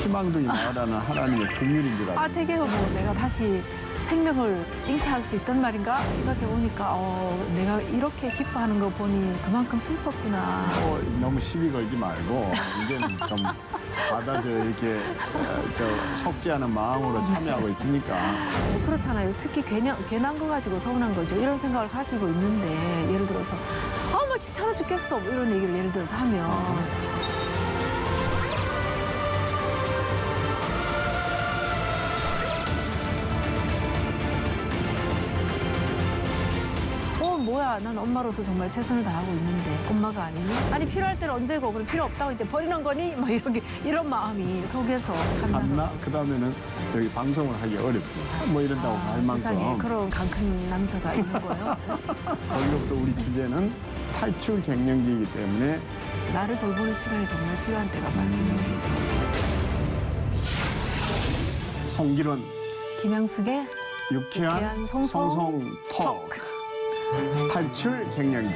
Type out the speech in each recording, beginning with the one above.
희망둥이 나으라는 하나님의 긍휼인 줄 알아요. 되게 뭐 내가 다시 생명을 잉태할 수 있단 말인가 생각해보니까 내가 이렇게 기뻐하는 거 보니 그만큼 슬펐구나. 너무 시비 걸지 말고 이제는 좀 받아줘 이렇게 속지 않은 마음으로 참여하고 있으니까. 그렇잖아요. 특히 괜한 거 가지고 서운한 거죠. 이런 생각을 가지고 있는데 예를 들어서 막 귀찮아 죽겠어 뭐 이런 얘기를 예를 들어서 하면 뭐야, 난 엄마로서 정말 최선을 다하고 있는데 엄마가 아니니? 아니 필요할 때는 언제고 그럼 필요 없다고 이제 버리는 거니? 막 이런 마음이 속에서 갔나? 그 다음에는 여기 방송을 하기 어렵지. 뭐 이런다고 할 만큼. 세상에 그런 강큰 남자가 있는 거예요. 거기서부터 우리 주제는 탈출 갱년기이기 때문에 나를 돌보는 시간이 정말 필요한 때가 많은 거죠. 송기론 김양숙의 유쾌한 송송 톡. 탈출 갱년기.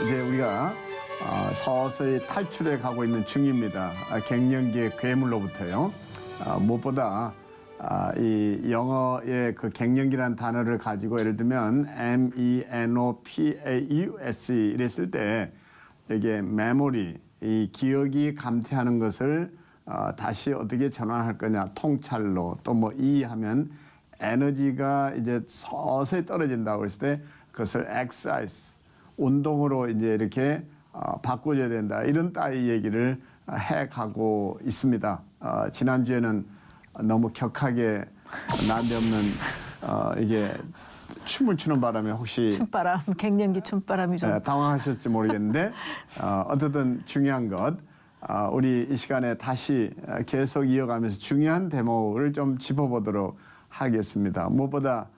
이제 우리가 서서히 탈출해 가고 있는 중입니다. 갱년기의 괴물로부터요. 무엇보다 이 영어의 그 갱년기라는 단어를 가지고 예를 들면 MENOPAUS 이랬을 때 이게 메모리, 이 기억이 감퇴하는 것을 다시 어떻게 전환할 거냐, 통찰로 또 뭐 이해하면 에너지가 이제 서서히 떨어진다고 했을 때 그것을 exercise, 운동으로 이제 이렇게 바꿔줘야 된다. 이런 따위 얘기를 해가고 있습니다. 지난주에는 너무 격하게 난데없는 이게 춤을 추는 바람에 혹시 춤바람, 갱년기 춤바람이 좀 당황하셨지 모르겠는데 어쨌든 중요한 것 우리 이 시간에 다시 계속 이어가면서 중요한 대목을 좀 짚어보도록 하겠습니다. 무엇보다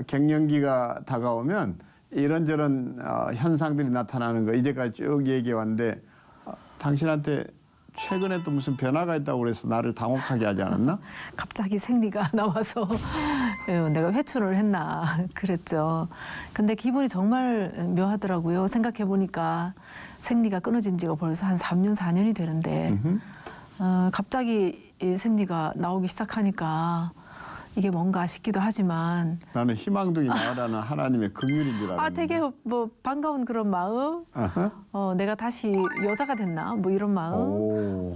갱년기가 다가오면 이런저런 현상들이 나타나는 거 이제까지 쭉 얘기해 왔는데 당신한테 최근에 또 무슨 변화가 있다고 그래서 나를 당혹하게 하지 않았나? 갑자기 생리가 나와서 내가 회춘을 했나 그랬죠. 근데 기분이 정말 묘하더라고요. 생각해보니까 생리가 끊어진 지가 벌써 한 3년, 4년이 되는데 갑자기 이 생리가 나오기 시작하니까 이게 뭔가 싶기도 하지만 나는 희망둥이 나으라는 하나님의 긍휼인 줄 알았는데. 되게 뭐 반가운 그런 마음, 내가 다시 여자가 됐나 뭐 이런 마음,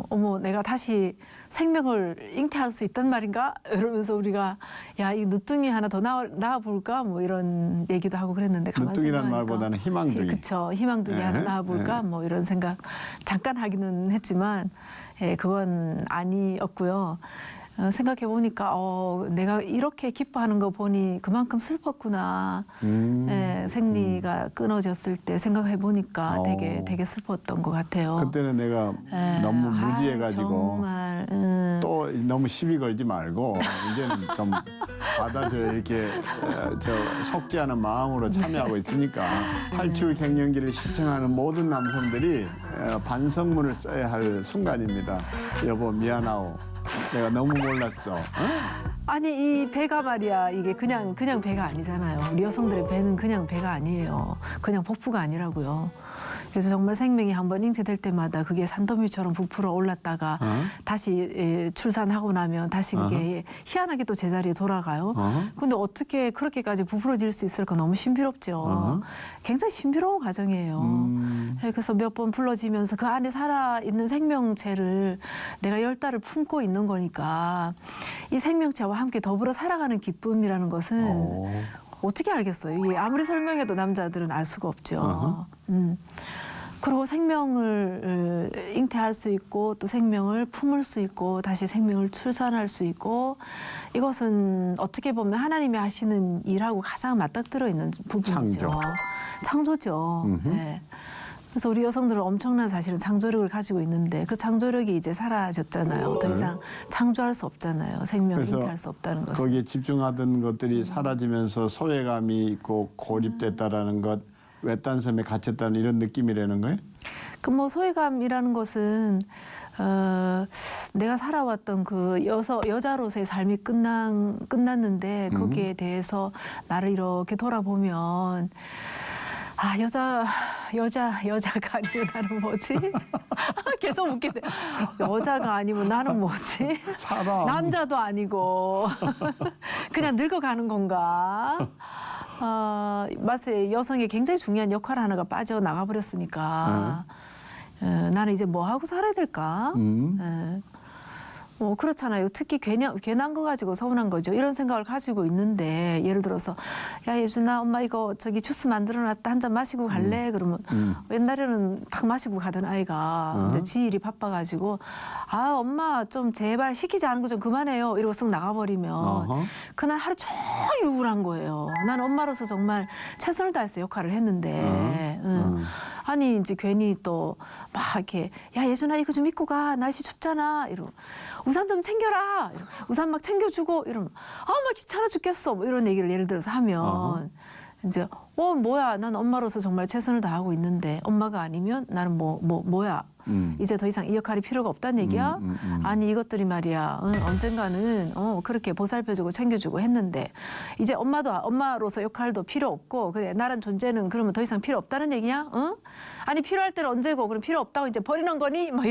어머 내가 다시 생명을 잉태할 수 있단 말인가 이러면서 우리가 야 이 늦둥이 하나 더 낳아 볼까 뭐 이런 얘기도 하고 그랬는데 늦둥이란 말보다는 희망둥이. 그렇죠. 희망둥이 하나 낳아 볼까 뭐 이런 생각 잠깐 하기는 했지만 그건 아니었고요. 생각해보니까 내가 이렇게 기뻐하는 거 보니 그만큼 슬펐구나. 생리가 끊어졌을 때 생각해보니까 되게 슬펐던 것 같아요. 그때는 내가 너무 무지해가지고 정말 또 너무 시비 걸지 말고 이제는 좀 받아줘 이렇게 속지 않은 마음으로 참여하고 있으니까 탈출 갱년기를 시청하는 모든 남성들이 반성문을 써야 할 순간입니다. 여보 미안하오. 내가 너무 몰랐어. 아니 이 배가 말이야 이게 그냥 배가 아니잖아요. 우리 여성들의 배는 그냥 배가 아니에요. 그냥 복부가 아니라고요. 그래서 정말 생명이 한번 잉태될 때마다 그게 산더미처럼 부풀어 올랐다가 다시 출산하고 나면 다시 그게 희한하게 또 제자리에 돌아가요. 근데 어떻게 그렇게까지 부풀어질 수 있을까 너무 신비롭죠. 굉장히 신비로운 과정이에요. 그래서 몇 번 불러지면서 그 안에 살아있는 생명체를 내가 10달을 품고 있는 거니까 이 생명체와 함께 더불어 살아가는 기쁨이라는 것은 어떻게 알겠어요? 이게 아무리 설명해도 남자들은 알 수가 없죠. 그리고 생명을 잉태할 수 있고 또 생명을 품을 수 있고 다시 생명을 출산할 수 있고 이것은 어떻게 보면 하나님이 하시는 일하고 가장 맞닥뜨려 있는 부분이죠. 창조죠. 네. 그래서 우리 여성들은 엄청난 사실은 창조력을 가지고 있는데 그 창조력이 이제 사라졌잖아요. 더 이상 창조할 수 없잖아요. 생명을 잉태할 수 없다는 것은. 거기에 집중하던 것들이 사라지면서 소외감이 있고 고립됐다라는 것, 외딴 섬에 갇혔다는 이런 느낌이라는 거예요? 그 뭐 소외감이라는 것은 내가 살아왔던 그 여자로서의 삶이 끝났는데 거기에 대해서 나를 이렇게 돌아보면 아, 여자가 아니면 나는 뭐지? 계속 웃기네. 여자가 아니면 나는 뭐지? 사람. 남자도 아니고 그냥 늙어가는 건가? 맞아요. 여성의 굉장히 중요한 역할 하나가 빠져나가 버렸으니까 나는 이제 뭐 하고 살아야 될까? 뭐 그렇잖아요. 특히 괜한 거 가지고 서운한 거죠. 이런 생각을 가지고 있는데 예를 들어서 야 예준아 엄마 이거 저기 주스 만들어놨다 한 잔 마시고 갈래? 그러면 옛날에는 탁 마시고 가던 아이가 이제 지 일이 바빠가지고 아 엄마 좀 제발 시키지 않은 거 좀 그만해요. 이러고 쓱 나가버리면 그날 하루 종일 우울한 거예요. 난 엄마로서 정말 최선을 다해서 역할을 했는데 아니 이제 괜히 또 막 이렇게 야 예준아 이거 좀 입고 가 날씨 춥잖아 이러고 우산 좀 챙겨라 이러고 우산 막 챙겨주고 이러면 아 막 귀찮아 죽겠어 뭐 이런 얘기를 예를 들어서 하면 이제 뭐야 난 엄마로서 정말 최선을 다하고 있는데 엄마가 아니면 나는 뭐야 이제 더 이상 이 역할이 필요가 없다는 얘기야? 아니 이것들이 말이야 언젠가는 그렇게 보살펴주고 챙겨주고 했는데 이제 엄마로서 역할도 필요 없고 그래 나란 존재는 그러면 더 이상 필요 없다는 얘기냐? 응? 아니 필요할 때는 언제고 그럼 필요 없다고 이제 버리는 거니? 막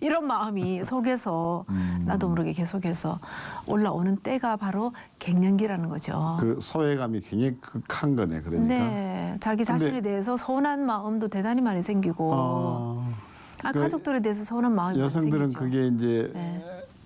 이런 마음이 속에서 나도 모르게 계속해서 올라오는 때가 바로 갱년기라는 거죠. 그 소외감이 굉장히 극한 거네. 그러니까. 네, 자기 자신에 대해서 서운한 마음도 대단히 많이 생기고 가족들에 대해서 서운한 마음이 여성들은 많이 생기죠. 그게 이제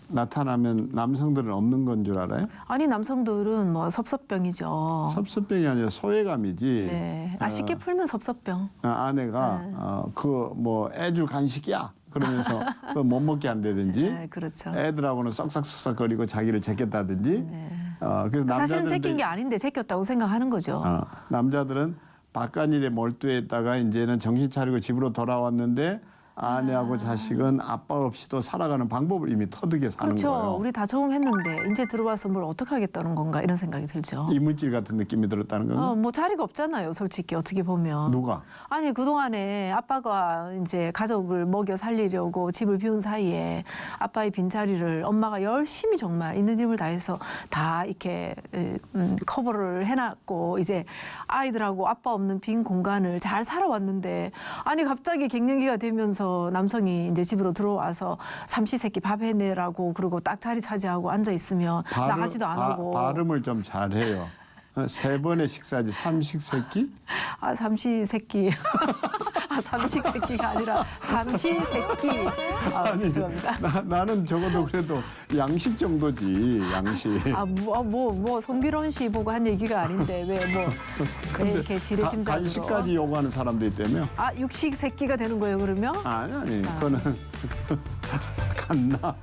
나타나면 남성들은 없는 건 줄 알아요? 아니 남성들은 뭐 섭섭병이죠. 섭섭병이 아니라 소외감이지. 네, 쉽게 풀면 섭섭병. 아내가 그 뭐 애줄 간식이야 그러면서 그거 못 먹게 한다든지 네, 그렇죠. 애들하고는 썩싹썩싹거리고 자기를 제꼈다든지 그래서 사실은 남자들은 제낀 게 아닌데 제꼈다고 생각하는 거죠. 남자들은 바깥일에 몰두했다가 이제는 정신 차리고 집으로 돌아왔는데 아내하고 자식은 아빠 없이도 살아가는 방법을 이미 터득해 사는 그렇죠. 거예요. 우리 다 적응했는데 이제 들어와서 뭘 어떻게 하겠다는 건가 이런 생각이 들죠. 이물질 같은 느낌이 들었다는 건가? 뭐 자리가 없잖아요. 솔직히 어떻게 보면. 누가? 아니 그동안에 아빠가 이제 가족을 먹여 살리려고 집을 비운 사이에 아빠의 빈자리를 엄마가 열심히 정말 있는 힘을 다해서 다 이렇게 커버를 해놨고 이제 아이들하고 아빠 없는 빈 공간을 잘 살아왔는데 아니 갑자기 갱년기가 되면서 남성이 이제 집으로 들어와서 삼시세끼 밥 해내라고 그리고 딱 자리 차지하고 앉아 있으면 나가지도 안 하고 발음을 좀 잘해요. 3번의 식사지 삼식세끼? 삼시세끼. 삼식세끼가 아니라 삼시세끼. 죄송합니다. 나는 적어도 그래도 양식 정도지, 양식. 뭐 송기론 씨 보고 한 얘기가 아닌데 왜 이렇게 지레짐작으로. 간식까지 요구하는 사람도 있다며? 육식세끼가 되는 거예요 그러면? 아니. 그거는 갔나?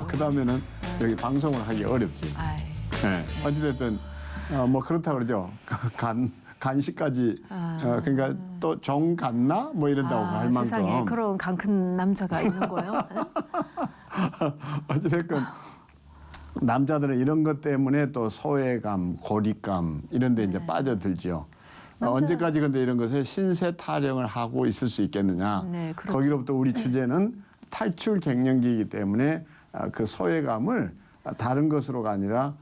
그 다음에는 여기 방송을 하기 어렵지. 네. 어찌됐든 뭐 그렇다 그러죠. 간식까지 그러니까 또 정 갔나 뭐 이런다고 할 만큼. 세상에 그런 강 큰 남자가 있는 거예요. 어찌됐건 남자들은 이런 것 때문에 또 소외감, 고립감 이런 데 이제 빠져들죠. 언제까지 근데 이런 것을 신세 타령을 하고 있을 수 있겠느냐. 네, 그렇죠. 거기로부터 우리 주제는 탈출 갱년기이기 때문에 그 소외감을 다른 것으로가 아니라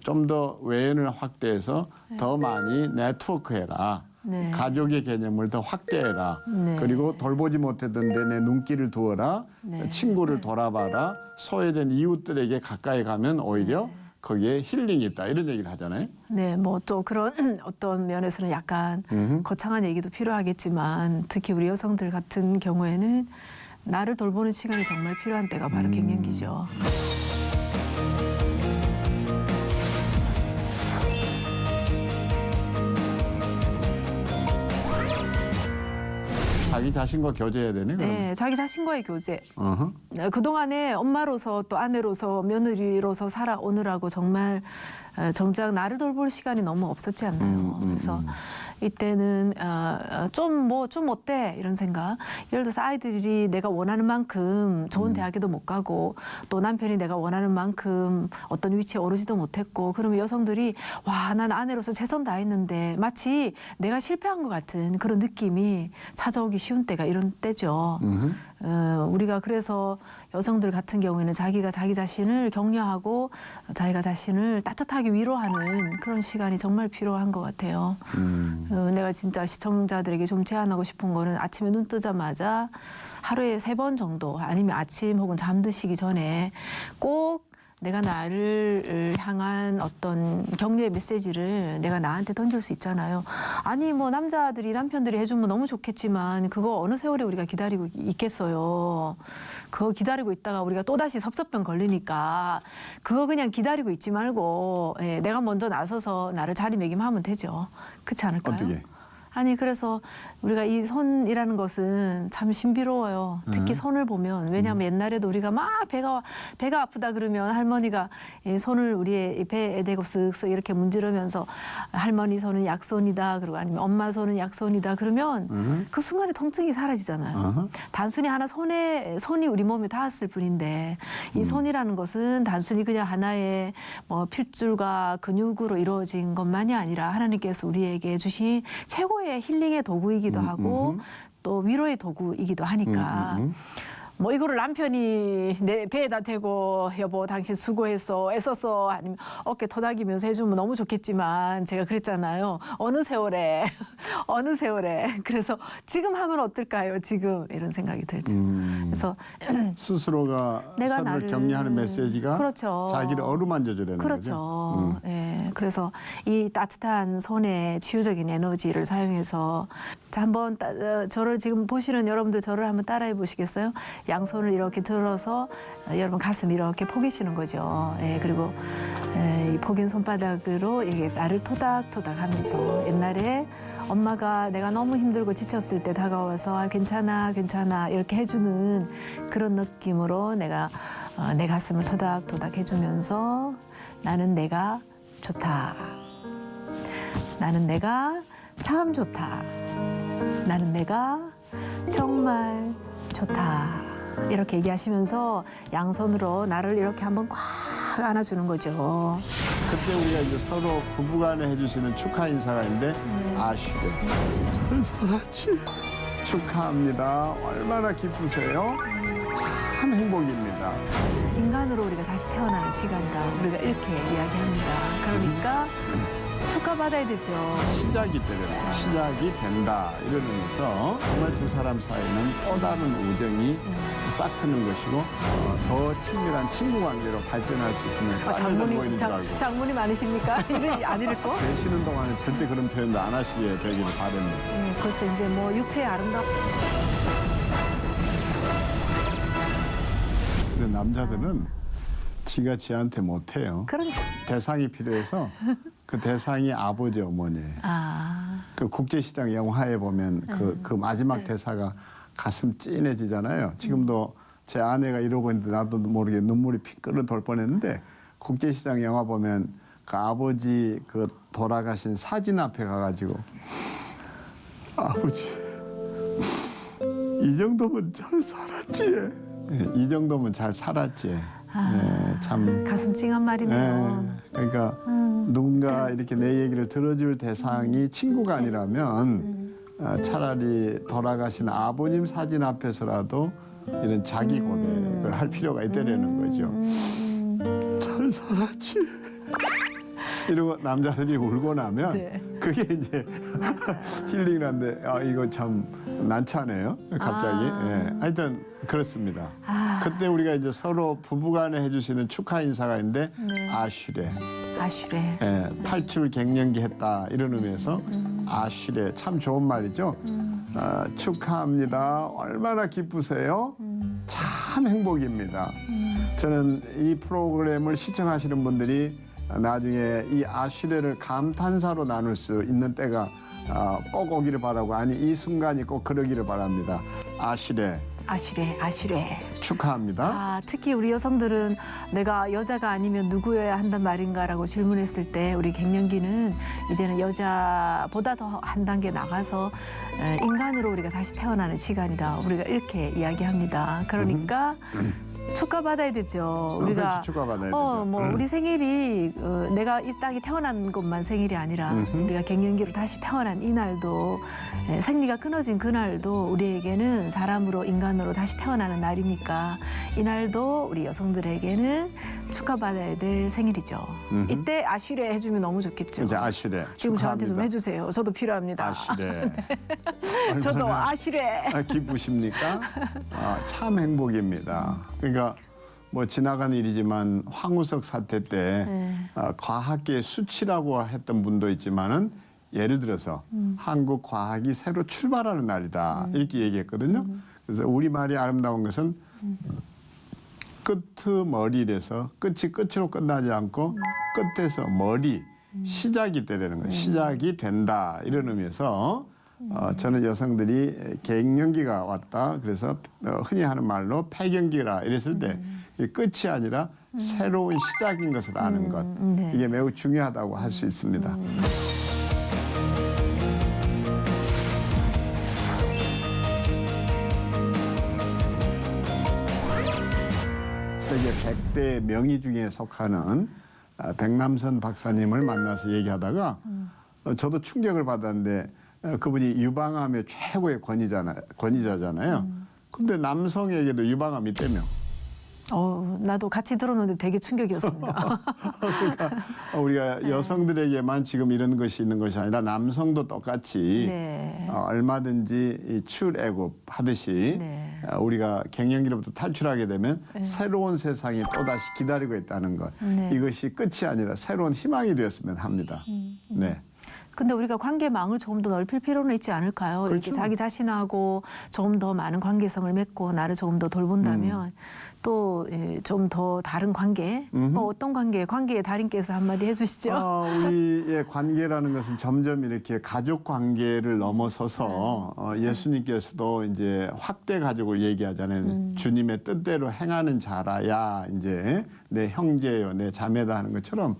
좀 더 외연을 확대해서 더 많이 네트워크해라. 네. 가족의 개념을 더 확대해라. 네. 그리고 돌보지 못했던 데 내 눈길을 두어라. 네. 친구를 돌아봐라. 소외된 이웃들에게 가까이 가면 오히려 거기에 힐링이 있다. 이런 얘기를 하잖아요. 네, 뭐 또 그런 어떤 면에서는 약간 거창한 얘기도 필요하겠지만 특히 우리 여성들 같은 경우에는 나를 돌보는 시간이 정말 필요한 때가 바로 갱년기죠. 자기 자신과 교제해야 되네. 그럼. 네, 자기 자신과의 교제. 그동안에 엄마로서 또 아내로서 며느리로서 살아오느라고 정말 정작 나를 돌볼 시간이 너무 없었지 않나요? 그래서 이때는 좀 어때 이런 생각. 예를 들어서 아이들이 내가 원하는 만큼 좋은 대학에도 못 가고 또 남편이 내가 원하는 만큼 어떤 위치에 오르지도 못했고 그러면 여성들이 와, 난 아내로서 최선 다했는데 마치 내가 실패한 것 같은 그런 느낌이 찾아오기 쉬운 때가 이런 때죠. 우리가 그래서 여성들 같은 경우에는 자기가 자기 자신을 격려하고 자기가 자신을 따뜻하게 위로하는 그런 시간이 정말 필요한 것 같아요. 내가 진짜 시청자들에게 좀 제안하고 싶은 거는 아침에 눈 뜨자마자 하루에 3번 정도 아니면 아침 혹은 잠드시기 전에 꼭 내가 나를 향한 어떤 격려의 메시지를 내가 나한테 던질 수 있잖아요. 아니 뭐 남편들이 해주면 너무 좋겠지만 그거 어느 세월에 우리가 기다리고 있겠어요. 그거 기다리고 있다가 우리가 또다시 섭섭병 걸리니까 그거 그냥 기다리고 있지 말고 내가 먼저 나서서 나를 자리매김하면 되죠. 그렇지 않을까요? 어떻게? 아니 그래서 우리가 이 손이라는 것은 참 신비로워요. 특히 손을 보면 왜냐하면 옛날에도 우리가 막 배가 아프다 그러면 할머니가 이 손을 우리의 배에 대고 쓱쓱 이렇게 문지르면서 할머니 손은 약손이다 그리고 아니면 엄마 손은 약손이다 그러면 그 순간에 통증이 사라지잖아요. 단순히 하나 손이 우리 몸에 닿았을 뿐인데 이 손이라는 것은 단순히 그냥 하나의 뭐 필줄과 근육으로 이루어진 것만이 아니라 하나님께서 우리에게 주신 최고의 힐링의 도구이기도 하고 또 위로의 도구이기도 하니까 뭐 이거를 남편이 내 배에다 대고 여보 당신 수고했어 애썼어 아니면 어깨 토닥이면서 해주면 너무 좋겠지만 제가 그랬잖아요. 어느 세월에 그래서 지금 하면 어떨까요? 지금 이런 생각이 들죠. 그래서 스스로가 내가 서로를 나를- 격려하는 메시지가 그렇죠. 자기를 어루만져 주려는 그렇죠. 거죠. 예. 그래서 이 따뜻한 손에 치유적인 에너지를 사용해서 자 한번 저를 지금 보시는 여러분들 저를 한번 따라해 보시겠어요? 양손을 이렇게 들어서 여러분 가슴 이렇게 포기시는 거죠. 예. 그리고 이 포긴 손바닥으로 이게 나를 토닥토닥하면서 옛날에 엄마가 내가 너무 힘들고 지쳤을 때 다가와서 아, 괜찮아 이렇게 해주는 그런 느낌으로 내가 내 가슴을 토닥토닥 해주면서 나는 내가 좋다. 나는 내가 참 좋다. 나는 내가 정말 좋다. 이렇게 얘기하시면서 양손으로 나를 이렇게 한번 꽉 안아주는 거죠. 그때 우리가 이제 서로 부부간에 해주시는 축하 인사가 있는데 아쉬워 잘 살았지 축하합니다 얼마나 기쁘세요 참 행복입니다 인간으로 우리가 다시 태어나는 시간이다. 우리가 이렇게 이야기합니다. 그러니까 축하받아야 되죠. 시작이 되는 시작이 된다 이러면서 정말 두 사람 사이는 또 다른 우정이 싹 트는 것이고 더 친밀한 친구 관계로 발전할 수 있으면 까매져 보이는 줄 알고 장문이 많으십니까? 안 읽고? 계시는 동안에 절대 그런 표현도 안 하시게 되기를 바랍니다. 네, 글쎄 이제 뭐 육체의 아름다움. 근데 남자들은 지가 지한테 못해요. 그러니까. 대상이 필요해서 그 대상이 아버지 어머니예요. 아, 그 국제시장 영화에 보면 그 마지막 대사가 가슴 찐해지잖아요. 지금도 제 아내가 이러고 있는데 나도 모르게 눈물이 핑크를 돌 뻔했는데 국제시장 영화 보면 그 아버지 그 돌아가신 사진 앞에 가가지고 아버지 이 정도면 잘 살았지. 이 정도면 잘 살았지. 참 가슴 찡한 말이네요. 그러니까 누군가 이렇게 내 얘기를 들어줄 대상이 친구가 아니라면 차라리 돌아가신 아버님 사진 앞에서라도 이런 자기 고백을 할 필요가 있다라는 거죠. 잘 살았지. 이러고 남자들이 울고 나면 네. 그게 이제 힐링을 하는데 이거 참 난처하네요. 갑자기. 예. 하여튼 그렇습니다. 그때 우리가 이제 서로 부부간에 해주시는 축하 인사가 있는데 아쉬레. 아쉬래. 예, 탈출 갱년기 했다 이런 의미에서 아쉬레 참 좋은 말이죠. 축하합니다. 얼마나 기쁘세요? 참 행복입니다. 저는 이 프로그램을 시청하시는 분들이 나중에 이 아쉬레를 감탄사로 나눌 수 있는 때가 꼭 오기를 바라고 아니 이 순간이 꼭 그러기를 바랍니다. 아쉬레 아쉬래. 축하합니다. 아, 특히 우리 여성들은 내가 여자가 아니면 누구여야 한단 말인가라고 질문했을 때 우리 갱년기는 이제는 여자보다 더 한 단계 나가서 인간으로 우리가 다시 태어나는 시간이다. 우리가 이렇게 이야기합니다. 그러니까 축하받아야 되죠. 우리가 그렇지, 축하받아야 되죠. 우리 생일이 내가 이 땅에 태어난 것만 생일이 아니라 우리가 갱년기로 다시 태어난 이 날도 생리가 끊어진 그날도 우리에게는 사람으로 인간으로 다시 태어나는 날이니까 이 날도 우리 여성들에게는 축하받아야 될 생일이죠. 이때 아쉬레 해주면 너무 좋겠죠. 이제 아시레 지금 저한테 좀 축하합니다. 해주세요. 저도 필요합니다. 아시레. 저도 얼마나 아쉬레. 기쁘십니까? 참 행복입니다. 그러니까 뭐 지나간 일이지만 황우석 사태 때 과학계의 수치라고 했던 분도 있지만은 예를 들어서 한국 과학이 새로 출발하는 날이다 이렇게 얘기했거든요. 그래서 우리 말이 아름다운 것은 끄트머리에서 끝이 끝으로 끝나지 않고 끝에서 머리 시작이 되라는 거예요. 시작이 된다 이런 의미에서 저는 여성들이 갱년기가 왔다. 그래서 흔히 하는 말로 폐경기라 이랬을 때 끝이 아니라 새로운 시작인 것을 아는 것. 네. 이게 매우 중요하다고 할 수 있습니다. 세계 100대 명의 중에 속하는 백남선 박사님을 만나서 얘기하다가 저도 충격을 받았는데 그분이 유방암의 최고의 권위자잖아요. 근데 남성에게도 유방암이 있다며. 나도 같이 들었는데 되게 충격이었습니다. 그러니까 우리가 여성들에게만 지금 이런 것이 있는 것이 아니라 남성도 똑같이 네. 얼마든지 이 출애굽 하듯이 네. 우리가 갱년기로부터 탈출하게 되면 새로운 세상이 또다시 기다리고 있다는 것. 네. 이것이 끝이 아니라 새로운 희망이 되었으면 합니다. 네. 근데 우리가 관계망을 조금 더 넓힐 필요는 있지 않을까요? 이렇게 그렇죠. 자기 자신하고 조금 더 많은 관계성을 맺고 나를 조금 더 돌본다면 또 좀 더 다른 관계, 어떤 관계의 달인께서 한마디 해주시죠. 우리의 관계라는 것은 점점 이렇게 가족 관계를 넘어서서 예수님께서도 이제 확대 가족을 얘기하잖아요. 주님의 뜻대로 행하는 자라야 이제 내 형제요, 내 자매다 하는 것처럼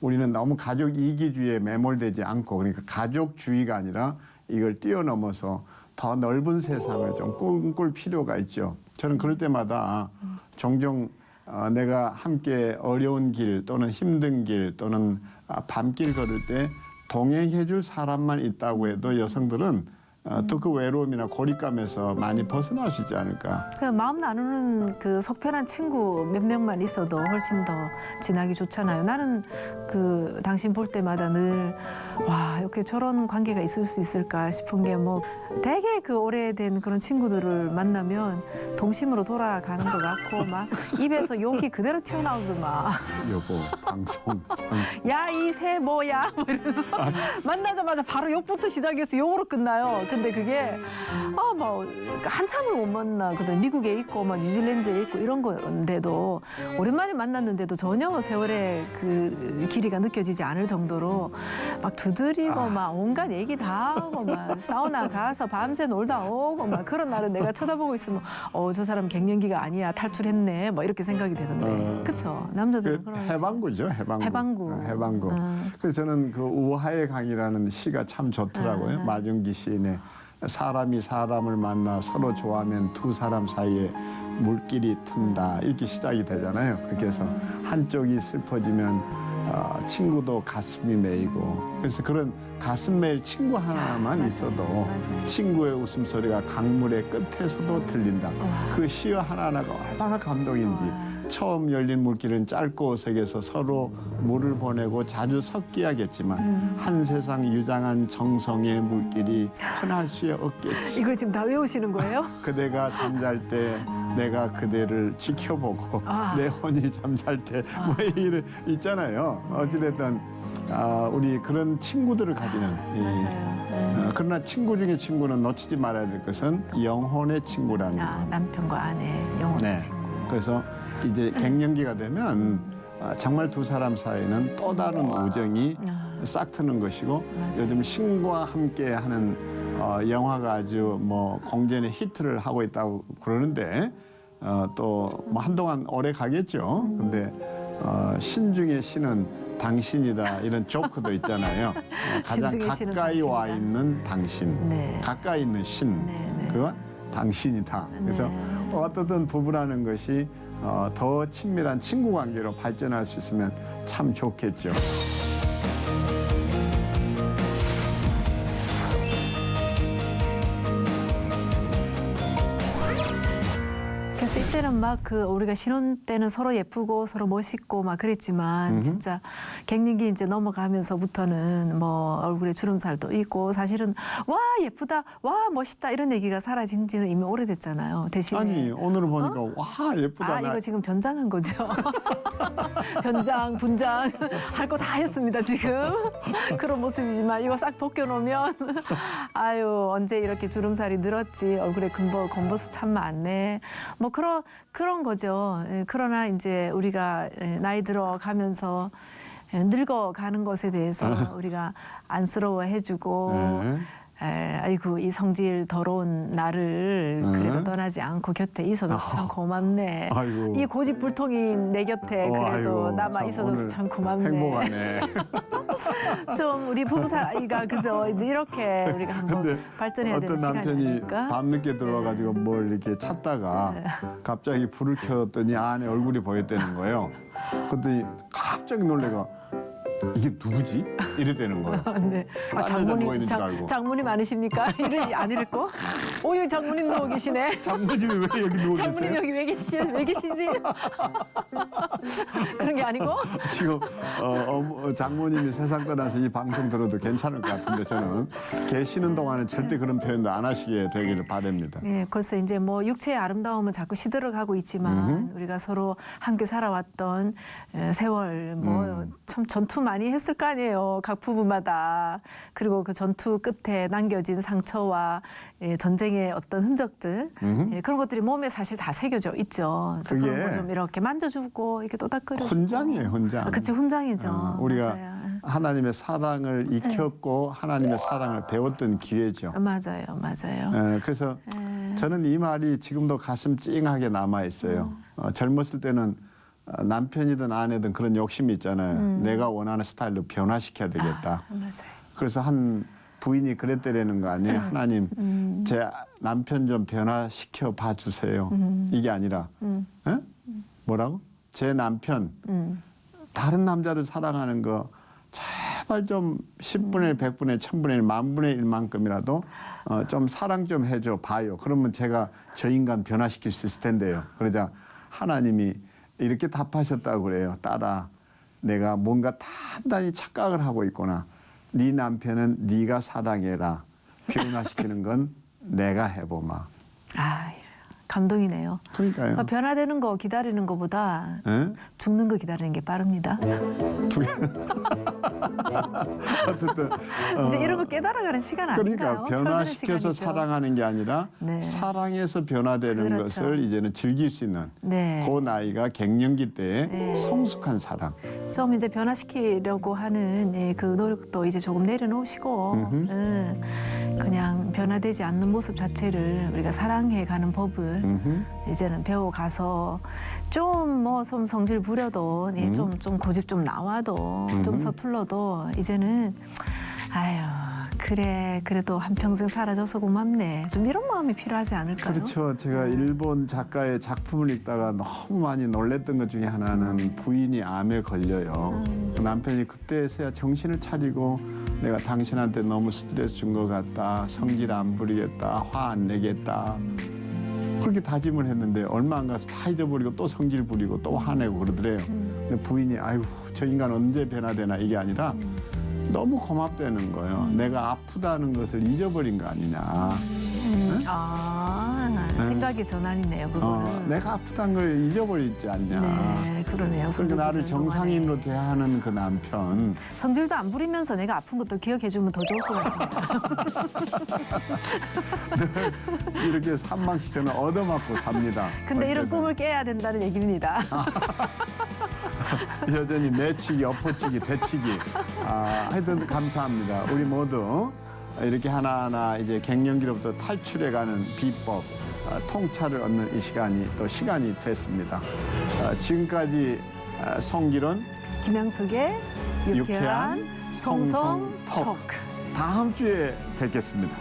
우리는 너무 가족 이기주의에 매몰되지 않고 그러니까 가족주의가 아니라 이걸 뛰어넘어서 더 넓은 세상을 좀 꿈꿀 필요가 있죠. 저는 그럴 때마다 종종 내가 함께 어려운 길 또는 힘든 길 또는 밤길 걸을 때 동행해 줄 사람만 있다고 해도 여성들은 또 그 외로움이나 고립감에서 많이 벗어날 수 있지 않을까. 그냥 마음 나누는 그 속편한 친구 몇 명만 있어도 훨씬 더 지나기 좋잖아요. 나는 그 당신 볼 때마다 늘 와, 이렇게 저런 관계가 있을 수 있을까 싶은 게 뭐 되게 그 오래된 그런 친구들을 만나면 동심으로 돌아가는 것 같고 막 입에서 욕이 그대로 튀어나오더만. 여보, 방송. 야, 이 새 뭐야? 뭐 이러면서 만나자마자 바로 욕부터 시작해서 욕으로 끝나요. 근데 그게 뭐 한참을 못 만나. 그다음 미국에 있고 막 뉴질랜드에 있고 이런 건데도 오랜만에 만났는데도 전혀 세월의 그 길이가 느껴지지 않을 정도로 막 두드리고 막 온갖 얘기 다 하고 막 사우나 가서 밤새 놀다 오고 막 그런 날은 내가 쳐다보고 있으면 저 사람 갱년기가 아니야 탈출했네 뭐 이렇게 생각이 되던데. 그쵸? 남자들은 그런 해방구죠, 해방구. 해방구. 해방구. 그래서 저는 그 우화의 강이라는 시가 참 좋더라고요. 마중기 시인의 사람이 사람을 만나 서로 좋아하면 두 사람 사이에 물길이 튼다 이렇게 시작이 되잖아요. 그렇게 해서 한쪽이 슬퍼지면 친구도 가슴이 메이고 그래서 그런 가슴 메일 친구 하나만 있어도 맞아요. 친구의 웃음소리가 강물의 끝에서도 들린다. 그 시 하나하나가 얼마나 감동인지. 처음 열린 물길은 짧고 어색해서 서로 물을 보내고 자주 섞여야겠지만 한 세상 유장한 정성의 물길이 흔할 수 없겠지. 이걸 지금 다 외우시는 거예요? 그대가 잠잘 때 내가 그대를 지켜보고 내 혼이 잠잘 때 뭐 이런 있잖아요. 어찌됐든 우리 그런 친구들을 가지는 맞아요. 그러나 친구 중에 친구는 놓치지 말아야 될 것은 영혼의 친구라는 것. 남편과 아내, 영혼의 친구. 그래서 이제 갱년기가 되면 정말 두 사람 사이는 또 다른 우정이 싹 트는 것이고 요즘 신과 함께 하는 영화가 아주 뭐 공전의 히트를 하고 있다고 그러는데 또 뭐 한동안 오래 가겠죠. 근데 신 중에 신은 당신이다 이런 조크도 있잖아요. 가장 신 중에 신은 가까이 와 당신이다. 있는 당신, 네. 가까이 있는 신, 네, 네. 그와 당신이다. 그래서 네. 어떻든 부부라는 것이 더 친밀한 친구 관계로 발전할 수 있으면 참 좋겠죠. 그래서 이때는 막 그 우리가 신혼 때는 서로 예쁘고 서로 멋있고 막 그랬지만 진짜 갱년기 이제 넘어가면서부터는 뭐 얼굴에 주름살도 있고 사실은 와 예쁘다 와 멋있다 이런 얘기가 사라진 지는 이미 오래됐잖아요. 대신에 아니 오늘 보니까 와 예쁘다. 이거 지금 변장한 거죠. 변장, 분장 할 거 다 했습니다 지금. 그런 모습이지만 이거 싹 벗겨놓으면 아유 언제 이렇게 주름살이 늘었지 얼굴에 검버섯 참 많네. 뭐 그런 거죠. 그러나 이제 우리가 나이 들어가면서 늙어가는 것에 대해서 우리가 안쓰러워해주고. 네. 아이고 이 성질 더러운 나를 그래도 떠나지 않고 곁에 있어줘서 참 고맙네. 아이고. 이 고집불통인 내 곁에 그래도 아이고, 남아 참 있어줘서 오늘 참 고맙네. 행복하네. 좀 우리 부부 사이가 그죠 이제 이렇게 우리가 한번 근데 발전해야 되는 어떤 시간이 남편이 아닐까? 밤늦게 들어와가지고 뭘 이렇게 찾다가 갑자기 불을 켰더니 안에 얼굴이 보였다는 거예요. 그랬더니 갑자기 놀래가 이게 누구지? 이랬다는 거예요. 네. 딴 여자 누워 있는 줄 알고. 장모님 아니십니까? 안 이랬고? 오 여기 장모님 누워 계시네. 장모님이 왜 여기 누워 장모님 계세요? 여기 왜 계시지? 그런 게 아니고? 지금 장모님이 세상 떠나서 이 방송 들어도 괜찮을 것 같은데 저는 계시는 동안은 절대 그런 표현도 안 하시게 되기를 바랍니다. 네, 글쎄 이제 뭐 육체의 아름다움은 자꾸 시들어가고 있지만 우리가 서로 함께 살아왔던 세월 뭐 참 전투 많이 했을 거 아니에요. 각 부부마다. 그리고 그 전투 끝에 남겨진 상처와 전쟁의 어떤 흔적들 그런 것들이 몸에 사실 다 새겨져 있죠. 그래서 그게 그런 거 좀 이렇게 만져주고 이렇게 또닥거려. 훈장이에요, 훈장. 그치 훈장이죠. 우리가 맞아요. 하나님의 사랑을 익혔고 하나님의 사랑을 배웠던 기회죠. 맞아요. 그래서 저는 이 말이 지금도 가슴 찡하게 남아 있어요. 젊었을 때는 남편이든 아내든 그런 욕심이 있잖아요. 내가 원하는 스타일로 변화시켜야 되겠다. 맞아요. 그래서 한 부인이 그랬다라는 거 아니에요. 하나님, 제 남편 좀 변화시켜 봐 주세요. 이게 아니라 에? 뭐라고? 제 남편 다른 남자들 사랑하는 거 제발 좀 10분의 1, 100분의 1, 1000분의 1, 만분의 1만큼이라도 좀 사랑 좀 해줘 봐요. 그러면 제가 저 인간 변화시킬 수 있을 텐데요. 그러자 하나님이 이렇게 답하셨다고 그래요. 딸아, 내가 뭔가 단단히 착각을 하고 있구나. 네 남편은 네가 사랑해라. 변화시키는 건 내가 해보마. 감동이네요. 그러니까요. 변화되는 거 기다리는 것보다 에? 죽는 거 기다리는 게 빠릅니다. 어쨌든 이제 이런 거 깨달아가는 시간 아닌가요? 그러니까 변화시켜서 사랑하는 게 아니라 네. 사랑해서 변화되는 그렇죠. 것을 이제는 즐길 수 있는 네. 그 나이가 갱년기 때의 네. 성숙한 사랑. 좀 이제 변화시키려고 하는 그 노력도 이제 조금 내려놓으시고 그냥 변화되지 않는 모습 자체를 우리가 사랑해가는 법을 이제는 배워가서 좀 뭐 좀 성질 부려도 좀 고집 좀 나와도 좀 서툴러도 이제는 아유 그래도 한평생 살아줘서 고맙네 좀 이런 마음이 필요하지 않을까요? 그렇죠. 제가 일본 작가의 작품을 읽다가 너무 많이 놀랬던 것 중에 하나는 부인이 암에 걸려요. 남편이 그때서야 정신을 차리고 내가 당신한테 너무 스트레스 준 것 같다. 성질 안 부리겠다. 화 안 내겠다. 그렇게 다짐을 했는데 얼마 안 가서 다 잊어버리고 또 성질 부리고 또 화내고 그러더래요. 근데 부인이 아유 저 인간 언제 변화되나 이게 아니라 너무 고맙다는 거예요. 내가 아프다는 것을 잊어버린 거 아니냐. 생각의 전환이네요, 그거는. 내가 아프다는 걸 잊어버리지 않냐. 네, 그러네요. 그러니까 나를 성질 부리는 정상인으로 동안에. 대하는 그 남편. 성질도 안 부리면서 내가 아픈 것도 기억해주면 더 좋을 것 같습니다. 이렇게 산망시 저는 얻어맞고 삽니다. 근데 이런 어쨌든. 꿈을 깨야 된다는 얘기입니다. 여전히 내치기, 엎어치기, 되치기. 하여튼 감사합니다. 우리 모두 이렇게 하나하나 이제 갱년기로부터 탈출해가는 비법, 통찰을 얻는 이 시간이 또 시간이 됐습니다. 지금까지 성기론 김양숙의 유쾌한 송송 토크. 다음 주에 뵙겠습니다.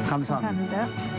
감사합니다. 감사합니다.